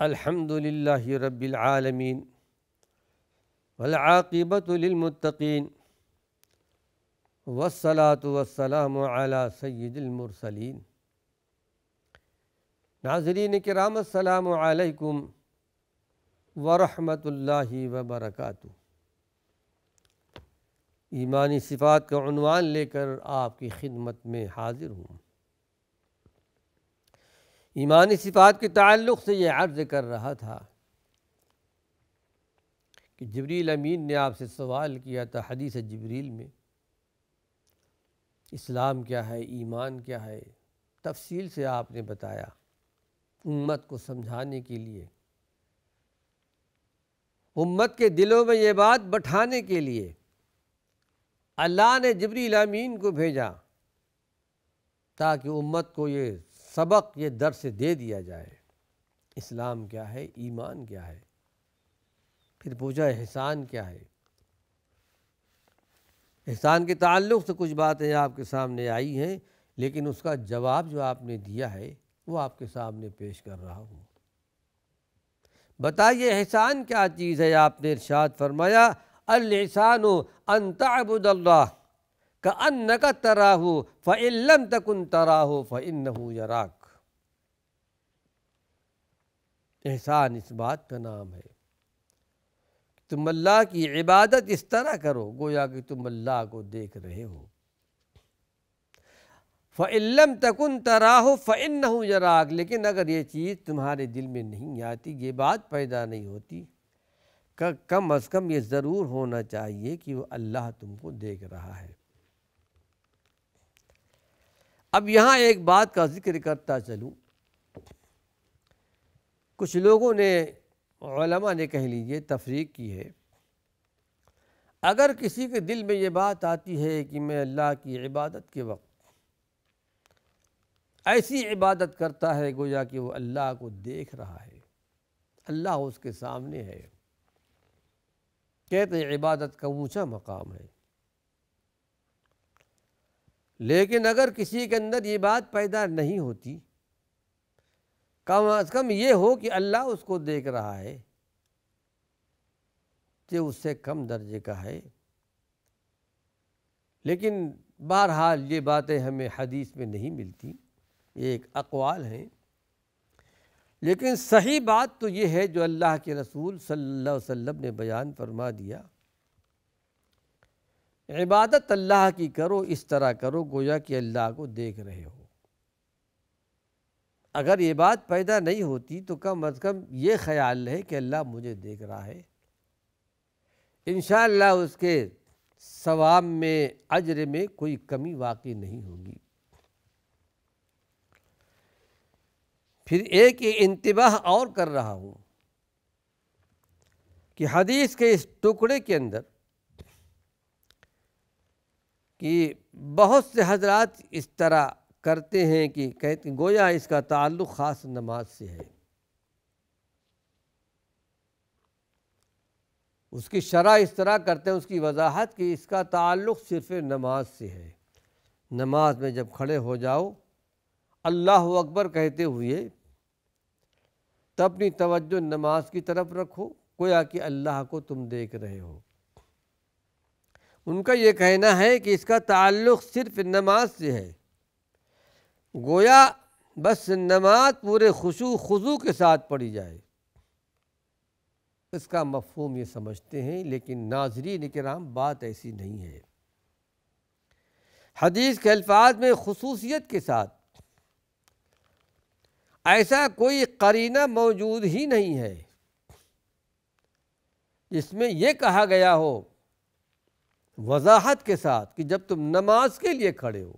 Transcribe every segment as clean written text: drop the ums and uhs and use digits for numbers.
الحمد للہ رب العالمین والعاقبۃ للمتقین والصلاۃ والسلام علی سید المرسلین۔ ناظرین کرام السلام علیکم ورحمۃ اللہ وبرکاتہ۔ ایمانی صفات کا عنوان لے کر آپ کی خدمت میں حاضر ہوں۔ ایمانی صفات کے تعلق سے یہ عرض کر رہا تھا کہ جبریل امین نے آپ سے سوال کیا تھا حدیث جبریل میں، اسلام کیا ہے، ایمان کیا ہے، تفصیل سے آپ نے بتایا امت کو سمجھانے کے لیے، امت کے دلوں میں یہ بات بٹھانے کے لیے اللہ نے جبریل امین کو بھیجا تاکہ امت کو یہ سبق، یہ درس دے دیا جائے اسلام کیا ہے، ایمان کیا ہے۔ پھر پوچھا احسان کیا ہے۔ احسان کے تعلق سے کچھ باتیں آپ کے سامنے آئی ہیں، لیکن اس کا جواب جو آپ نے دیا ہے وہ آپ کے سامنے پیش کر رہا ہوں۔ بتائیے احسان کیا چیز ہے؟ آپ نے ارشاد فرمایا الاحسان ان تعبد اللہ کأنک تراہ فإن لم تکن تراہ فإنہ یراک۔ احسان اس بات کا نام ہے کہ تم اللہ کی عبادت اس طرح کرو گویا کہ تم اللہ کو دیکھ رہے ہو۔ فإن لم تکن تراہ فإنہ یراک، لیکن اگر یہ چیز تمہارے دل میں نہیں آتی، یہ بات پیدا نہیں ہوتی، کم از کم یہ ضرور ہونا چاہیے کہ وہ اللہ تم کو دیکھ رہا ہے۔ اب یہاں ایک بات کا ذکر کرتا چلوں، کچھ لوگوں نے، علماء نے کہہ لیجیے، تفریق کی ہے۔ اگر کسی کے دل میں یہ بات آتی ہے کہ میں اللہ کی عبادت کے وقت ایسی عبادت کرتا ہے گویا کہ وہ اللہ کو دیکھ رہا ہے، اللہ اس کے سامنے ہے، کہتے ہیں عبادت کا اونچا مقام ہے۔ لیکن اگر کسی کے اندر یہ بات پیدا نہیں ہوتی، کم از کم یہ ہو کہ اللہ اس کو دیکھ رہا ہے، کہ اس سے کم درجے کا ہے۔ لیکن بہرحال یہ باتیں ہمیں حدیث میں نہیں ملتی، یہ ایک اقوال ہیں، لیکن صحیح بات تو یہ ہے جو اللہ کے رسول صلی اللہ علیہ وسلم نے بیان فرما دیا، عبادت اللہ کی کرو، اس طرح کرو گویا کہ اللہ کو دیکھ رہے ہو۔ اگر یہ بات پیدا نہیں ہوتی تو کم از کم یہ خیال رہے کہ اللہ مجھے دیکھ رہا ہے، انشاءاللہ اس کے ثواب میں، اجر میں کوئی کمی واقع نہیں ہوگی۔ پھر ایک انتباہ اور کر رہا ہوں کہ حدیث کے اس ٹکڑے کے اندر کہ بہت سے حضرات اس طرح کرتے ہیں کہ کہتے ہیں گویا اس کا تعلق خاص نماز سے ہے، اس کی شرح اس طرح کرتے ہیں، اس کی وضاحت کہ اس کا تعلق صرف نماز سے ہے۔ نماز میں جب کھڑے ہو جاؤ اللہ اکبر کہتے ہوئے تو اپنی توجہ نماز کی طرف رکھو گویا کہ اللہ کو تم دیکھ رہے ہو۔ ان کا یہ کہنا ہے کہ اس کا تعلق صرف نماز سے ہے، گویا بس نماز پورے خشوع خضوع کے ساتھ پڑھی جائے، اس کا مفہوم یہ سمجھتے ہیں، لیکن ناظرین کرام بات ایسی نہیں ہے۔ حدیث کے الفاظ میں خصوصیت کے ساتھ ایسا کوئی قرینہ موجود ہی نہیں ہے جس میں یہ کہا گیا ہو وضاحت کے ساتھ کہ جب تم نماز کے لیے کھڑے ہو،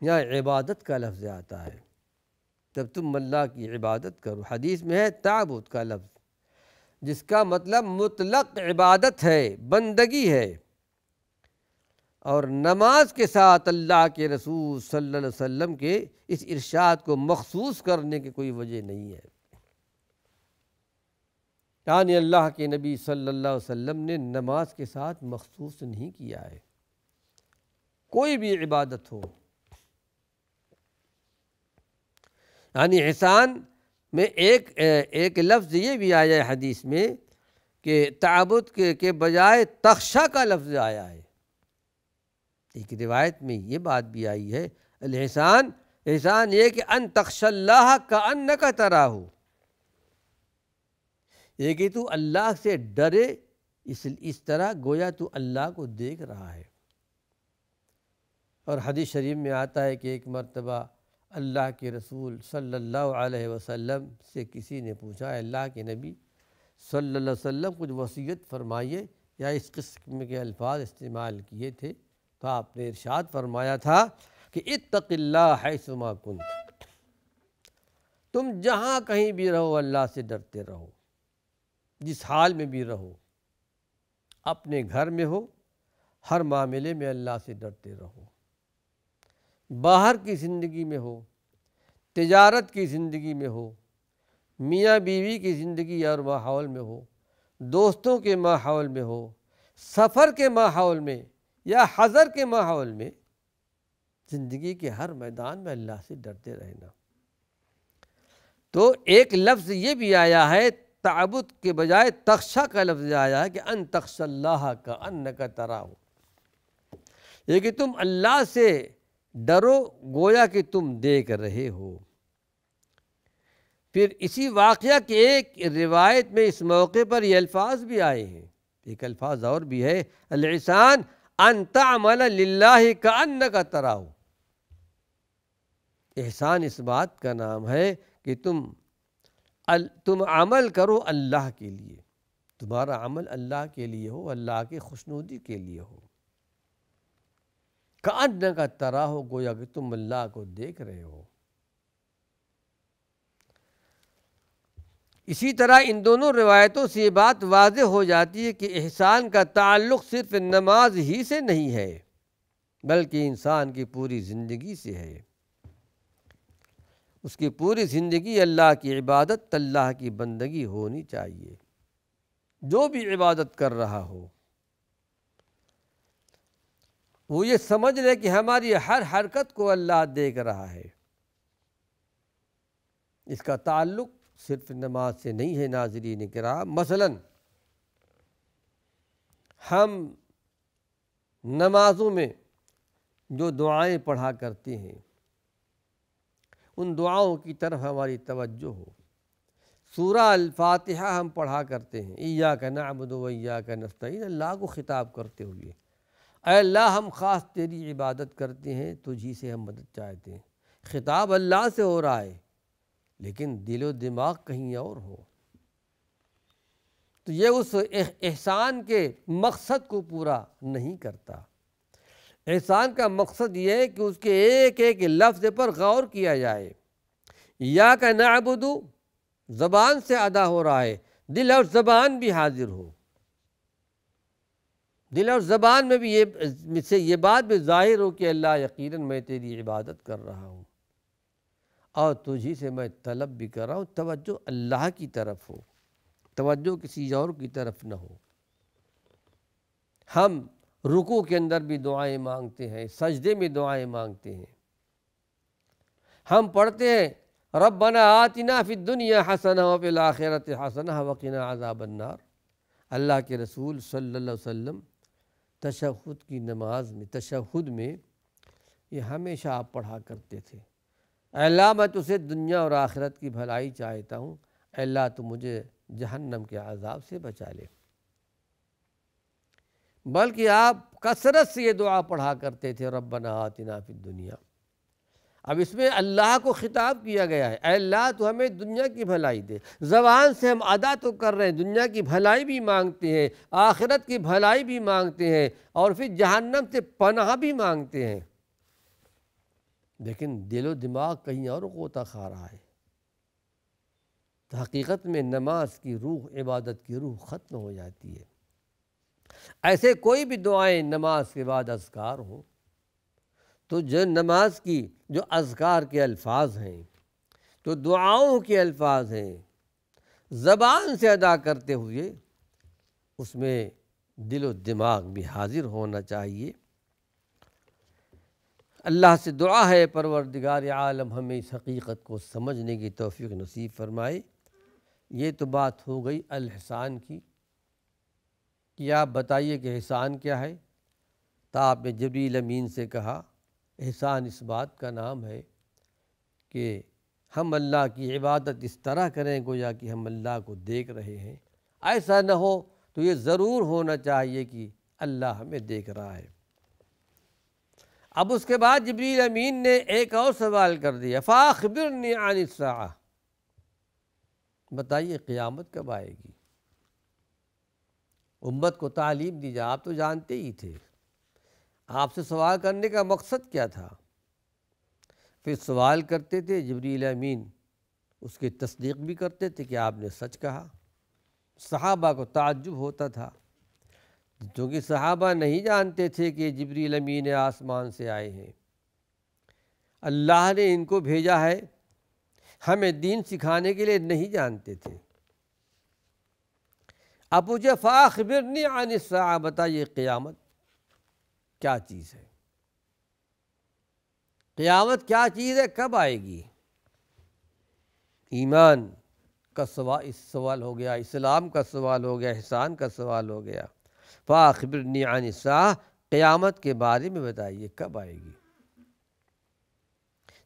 یہاں عبادت کا لفظ آتا ہے، جب تم اللہ کی عبادت کرو۔ حدیث میں ہے تعبد کا لفظ، جس کا مطلب مطلق عبادت ہے، بندگی ہے، اور نماز کے ساتھ اللہ کے رسول صلی اللہ علیہ وسلم کے اس ارشاد کو مخصوص کرنے کی کوئی وجہ نہیں ہے۔ یعنی اللہ کے نبی صلی اللہ علیہ وسلم نے نماز کے ساتھ مخصوص نہیں کیا ہے، کوئی بھی عبادت ہو۔ یعنی احسان میں ایک لفظ یہ بھی آیا ہے حدیث میں کہ تعبد کے بجائے تخشع کا لفظ آیا ہے۔ ایک روایت میں یہ بات بھی آئی ہے الاحسان، احسان یہ کہ ان تخشى اللہ کأنک تراہ، یہ کہ تو اللہ سے ڈرے اس طرح گویا تو اللہ کو دیکھ رہا ہے۔ اور حدیث شریف میں آتا ہے کہ ایک مرتبہ اللہ کے رسول صلی اللہ علیہ وسلم سے کسی نے پوچھا، اللہ کے نبی صلی اللہ علیہ وسلم کچھ وصیت فرمائیے، یا اس قسم کے الفاظ استعمال کیے تھے، تو آپ نے ارشاد فرمایا تھا کہ اتق اللہ حیثما کنت، تم جہاں کہیں بھی رہو اللہ سے ڈرتے رہو، جس حال میں بھی رہو، اپنے گھر میں ہو ہر معاملے میں اللہ سے ڈرتے رہو، باہر کی زندگی میں ہو، تجارت کی زندگی میں ہو، میاں بیوی کی زندگی اور ماحول میں ہو، دوستوں کے ماحول میں ہو، سفر کے ماحول میں یا حضر کے ماحول میں، زندگی کے ہر میدان میں اللہ سے ڈرتے رہنا۔ تو ایک لفظ یہ بھی آیا ہے تعبد کے بجائے تخشع کا لفظ آیا ہے کہ ان تخشى اللہ کأنک تراہ، یہ کہ تم اللہ سے ڈرو گویا کہ تم دیکھ رہے ہو۔ پھر اسی واقعہ کے ایک روایت میں اس موقع پر یہ الفاظ بھی آئے ہیں، ایک الفاظ اور بھی ہے الاحسان ان تعمل للہ کأنک تراہ، احسان اس بات کا نام ہے کہ تم عمل کرو اللہ کے لیے، تمہارا عمل اللہ کے لیے ہو، اللہ کی خوشنودی کے لیے ہو، کأنک تراہ، گویا کہ تم اللہ کو دیکھ رہے ہو۔ اسی طرح ان دونوں روایتوں سے یہ بات واضح ہو جاتی ہے کہ احسان کا تعلق صرف نماز ہی سے نہیں ہے بلکہ انسان کی پوری زندگی سے ہے۔ اس کی پوری زندگی اللہ کی عبادت، اللہ کی بندگی ہونی چاہیے۔ جو بھی عبادت کر رہا ہو وہ یہ سمجھ لے کہ ہماری ہر حرکت کو اللہ دیکھ رہا ہے۔ اس کا تعلق صرف نماز سے نہیں ہے ناظرین کرام۔ مثلا ہم نمازوں میں جو دعائیں پڑھا کرتے ہیں ان دعاؤں کی طرف ہماری توجہ ہو۔ سورہ الفاتحہ ہم پڑھا کرتے ہیں، ایاک نعبد و ایاک نستعین، اللہ کو خطاب کرتے ہوئے، اے اللہ ہم خاص تیری عبادت کرتے ہیں، تجھی سے ہم مدد چاہتے ہیں۔ خطاب اللہ سے ہو رہا ہے لیکن دل و دماغ کہیں اور ہو، تو یہ اس احسان کے مقصد کو پورا نہیں کرتا۔ احسان کا مقصد یہ ہے کہ اس کے ایک ایک لفظ پر غور کیا جائے۔ ایاک نعبد زبان سے ادا ہو رہا ہے، دل اور زبان بھی حاضر ہو، دل اور زبان میں بھی یہ بات بھی ظاہر ہو کہ اللہ یقیناً میں تیری عبادت کر رہا ہوں اور تجھی سے میں طلب بھی کر رہا ہوں۔ توجہ اللہ کی طرف ہو، توجہ کسی اور کی طرف نہ ہو۔ ہم رکوع کے اندر بھی دعائیں مانگتے ہیں، سجدے میں دعائیں مانگتے ہیں، ہم پڑھتے ہیں ربنا آتنا فی الدنیا حسنہ وفی الآخرۃ حسنہ وقنا عذاب النار۔ اللہ کے رسول صلی اللہ علیہ وسلم تشہد کی نماز میں، تشہد میں یہ ہمیشہ آپ پڑھا کرتے تھے، اے اللہ میں تجھے دنیا اور آخرت کی بھلائی چاہتا ہوں، اے اللہ تو مجھے جہنم کے عذاب سے بچا لے۔ بلکہ آپ کثرت سے یہ دعا پڑھا کرتے تھے ربنا آتنا فی الدنیا۔ اب اس میں اللہ کو خطاب کیا گیا ہے، اے اللہ تو ہمیں دنیا کی بھلائی دے۔ زبان سے ہم ادا تو کر رہے ہیں، دنیا کی بھلائی بھی مانگتے ہیں، آخرت کی بھلائی بھی مانگتے ہیں، اور پھر جہنم سے پناہ بھی مانگتے ہیں، لیکن دل و دماغ کہیں اور غوطہ کھا رہا ہے۔ تو حقیقت میں نماز کی روح، عبادت کی روح ختم ہو جاتی ہے۔ ایسے کوئی بھی دعائیں نماز کے بعد اذکار ہوں تو جو نماز کی جو اذکار کے الفاظ ہیں، جو دعاؤں کے الفاظ ہیں، زبان سے ادا کرتے ہوئے اس میں دل و دماغ بھی حاضر ہونا چاہیے۔ اللہ سے دعا ہے پروردگار عالم ہمیں اس حقیقت کو سمجھنے کی توفیق نصیب فرمائے۔ یہ تو بات ہو گئی الحسان کی کہ آپ بتائیے کہ احسان کیا ہے۔ تو آپ نے جبریل امین سے کہا احسان اس بات کا نام ہے کہ ہم اللہ کی عبادت اس طرح کریں گویا کہ ہم اللہ کو دیکھ رہے ہیں۔ ایسا نہ ہو تو یہ ضرور ہونا چاہیے کہ اللہ ہمیں دیکھ رہا ہے۔ اب اس کے بعد جبریل امین نے ایک اور سوال کر دیا، فاخبرنی عن الساعہ، بتائیے قیامت کب آئے گی؟ امت کو تعلیم دی جائے، آپ تو جانتے ہی تھے، آپ سے سوال کرنے کا مقصد کیا تھا؟ پھر سوال کرتے تھے، جبریل امین اس کی تصدیق بھی کرتے تھے کہ آپ نے سچ کہا۔ صحابہ کو تعجب ہوتا تھا کیونکہ صحابہ نہیں جانتے تھے کہ جبریل امین آسمان سے آئے ہیں، اللہ نے ان کو بھیجا ہے، ہمیں دین سکھانے کے لیے نہیں جانتے تھے۔ اب پوچھے فاخبرنی عن الساعہ، بتائیے قیامت کیا چیز ہے؟ قیامت کیا چیز ہے، کب آئے گی؟ ایمان کا سوال ہو گیا، اسلام کا سوال ہو گیا، احسان کا سوال ہو گیا۔ فاخبرنی عن الساعہ، قیامت کے بارے میں بتائیے کب آئے گی؟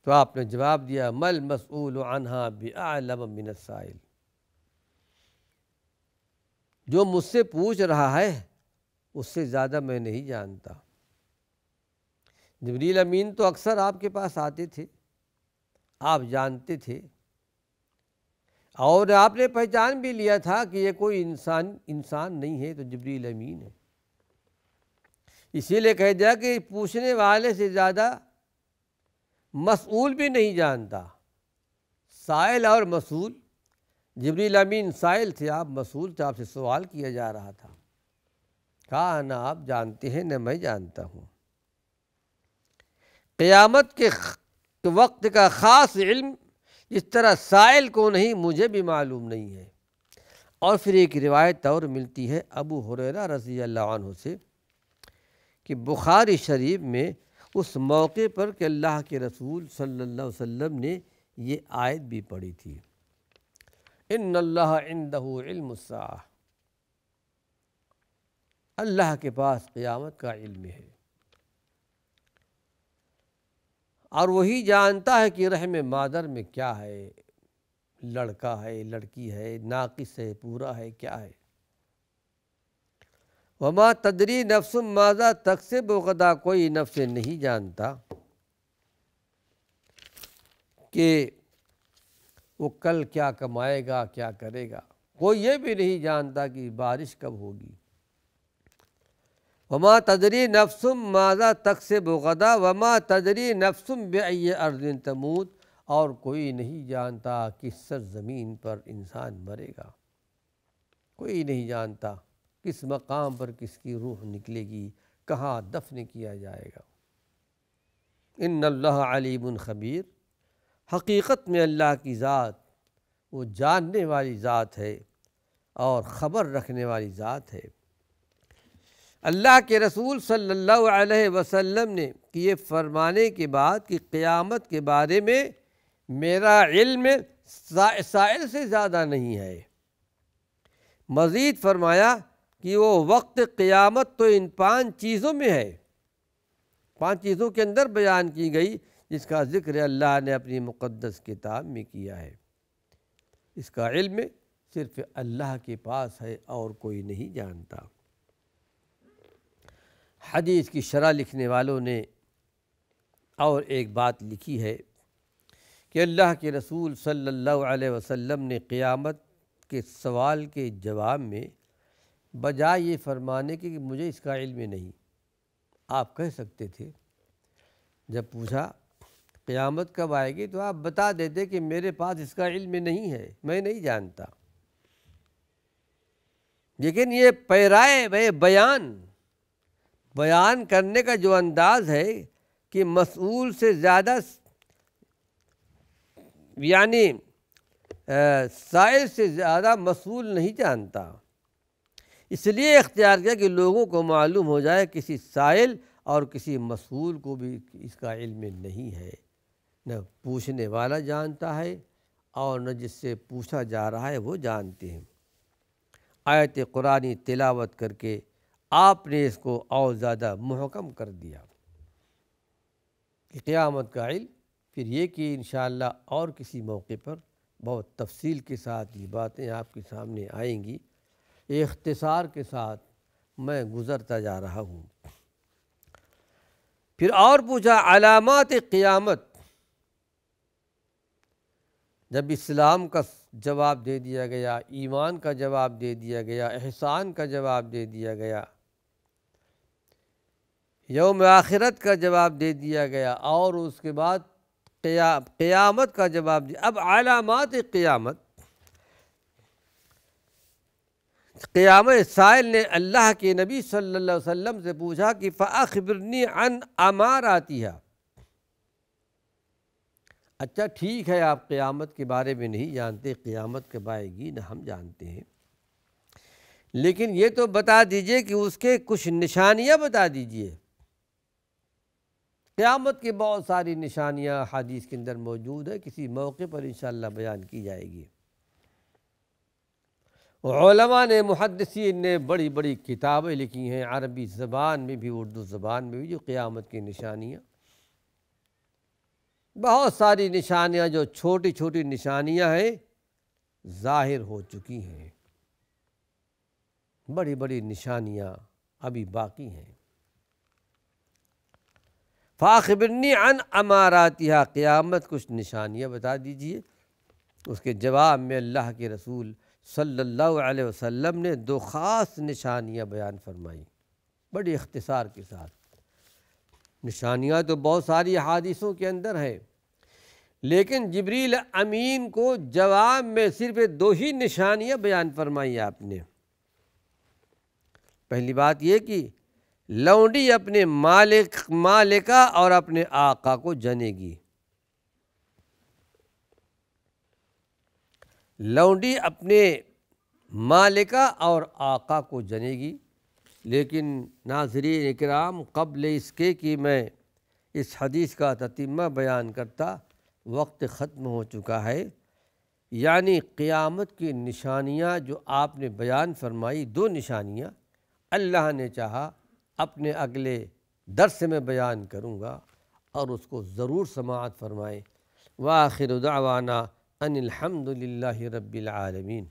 تو آپ نے جواب دیا مل مسئول عنہا بأعلم من السائل، جو مجھ سے پوچھ رہا ہے اس سے زیادہ میں نہیں جانتا۔ جبریل امین تو اکثر آپ کے پاس آتے تھے، آپ جانتے تھے، اور آپ نے پہچان بھی لیا تھا کہ یہ کوئی انسان نہیں ہے تو جبریل امین ہے۔ اسی لیے کہہ دیا کہ پوچھنے والے سے زیادہ مسئول بھی نہیں جانتا۔ سائل اور مسئول، جبریل امین سائل تھے، آپ مسئول تھے، آپ سے سوال کیا جا رہا تھا۔ کہا نہ آپ جانتے ہیں نہ میں جانتا ہوں۔ قیامت کے وقت کا خاص علم جس طرح سائل کو نہیں، مجھے بھی معلوم نہیں ہے۔ اور پھر ایک روایت اور ملتی ہے ابو ہریرہ رضی اللہ عنہ سے کہ بخاری شریف میں اس موقع پر کہ اللہ کے رسول صلی اللہ علیہ وسلم نے یہ آیت بھی پڑھی تھی، ان اللہ عندہ علم الساعہ، اللہ کے پاس قیامت کا علم ہے، اور وہی جانتا ہے کہ رحم مادر میں کیا ہے، لڑکا ہے، لڑکی ہے، ناقص ہے، پورا ہے، کیا ہے۔ وما تدری نفس ماذا تکسب غدا، کوئی نفس نہیں جانتا کہ وہ کل کیا کمائے گا، کیا کرے گا۔ کوئی یہ بھی نہیں جانتا کہ بارش کب ہوگی۔ وما تدری نفس ماذا تکسب غدا وما تدری نفس بأی ارض تموت، اور کوئی نہیں جانتا کس سرزمین پر انسان مرے گا، کوئی نہیں جانتا کس مقام پر کس کی روح نکلے گی، کہاں دفن کیا جائے گا۔ ان اللہ علیم خبیر، حقیقت میں اللہ کی ذات وہ جاننے والی ذات ہے اور خبر رکھنے والی ذات ہے۔ اللہ کے رسول صلی اللہ علیہ وسلم نے یہ فرمانے کے بعد کہ قیامت کے بارے میں میرا علم سائل سے زیادہ نہیں ہے، مزید فرمایا کہ وہ وقت قیامت تو ان 5 چیزوں میں ہے، 5 چیزوں کے اندر بیان کی گئی جس کا ذکر اللہ نے اپنی مقدس کتاب میں کیا ہے۔ اس کا علم صرف اللہ کے پاس ہے اور کوئی نہیں جانتا۔ حدیث کی شرح لکھنے والوں نے اور ایک بات لکھی ہے کہ اللہ کے رسول صلی اللہ علیہ وسلم نے قیامت کے سوال کے جواب میں بجائے یہ فرمانے کے کہ مجھے اس کا علم نہیں، آپ کہہ سکتے تھے جب پوچھا قیامت کب آئے گی تو آپ بتا دیتے کہ میرے پاس اس کا علم نہیں ہے، میں نہیں جانتا۔ لیکن یہ پیرائے بیان کرنے کا جو انداز ہے کہ مسئول سے زیادہ یعنی سائل سے زیادہ مسئول نہیں جانتا، اس لیے اختیار کیا کہ لوگوں کو معلوم ہو جائے کسی سائل اور کسی مسئول کو بھی اس کا علم نہیں ہے، نہ پوچھنے والا جانتا ہے اور نہ جس سے پوچھا جا رہا ہے وہ جانتے ہیں۔ آیت قرآنی تلاوت کر کے آپ نے اس کو اور زیادہ محکم کر دیا کہ قیامت کا علم، پھر یہ کہ انشاءاللہ اور کسی موقع پر بہت تفصیل کے ساتھ یہ باتیں آپ کے سامنے آئیں گی، اختصار کے ساتھ میں گزرتا جا رہا ہوں۔ پھر اور پوچھا علامات قیامت۔ جب اسلام کا جواب دے دیا گیا، ایمان کا جواب دے دیا گیا، احسان کا جواب دے دیا گیا، یوم آخرت کا جواب دے دیا گیا، اور اس کے بعد قیامت کا جواب دیا، اب علامات قیامت۔ قیامت سائل نے اللہ کے نبی صلی اللہ علیہ وسلم سے پوچھا کہ فَأَخْبِرْنِي عَنْ أَمَارَاتِهَا۔ اچھا ٹھیک ہے، آپ قیامت کے بارے میں نہیں جانتے، قیامت کب آئے گی نہ ہم جانتے ہیں، لیکن یہ تو بتا دیجئے کہ اس کے کچھ نشانیاں بتا دیجئے۔ قیامت کی بہت ساری نشانیاں حدیث کے اندر موجود ہے، کسی موقع پر انشاءاللہ بیان کی جائے گی۔ علماء نے، محدثین نے بڑی بڑی کتابیں لکھی ہیں، عربی زبان میں بھی اردو زبان میں بھی، جو قیامت کی نشانیاں، بہت ساری نشانیاں جو چھوٹی چھوٹی نشانیاں ہیں ظاہر ہو چکی ہیں، بڑی بڑی نشانیاں ابھی باقی ہیں۔ فَأَخْبِرْنِي عَنْ أَمَارَاتِهَا، قیامت کچھ نشانیاں بتا دیجئے۔ اس کے جواب میں اللہ کے رسول صلی اللہ علیہ وسلم نے دو خاص نشانیاں بیان فرمائیں، بڑی اختصار کے ساتھ۔ نشانیاں تو بہت ساری احادیثوں کے اندر ہیں، لیکن جبریل امین کو جواب میں صرف دو ہی نشانیاں بیان فرمائی آپ نے۔ پہلی بات یہ کہ لونڈی اپنے مالکہ اور اپنے آقا کو جنے گی۔ لونڈی اپنے مالکہ اور آقا کو جنے گی، لیکن ناظرین اکرام، قبل اس کے کہ میں اس حدیث کا تتمہ بیان کرتا، وقت ختم ہو چکا ہے۔ یعنی قیامت کی نشانیاں جو آپ نے بیان فرمائی، دو نشانیاں، اللہ نے چاہا اپنے اگلے درس میں بیان کروں گا، اور اس کو ضرور سماعت فرمائیں۔ وآخر دعوانا ان الحمد للہ رب العالمین۔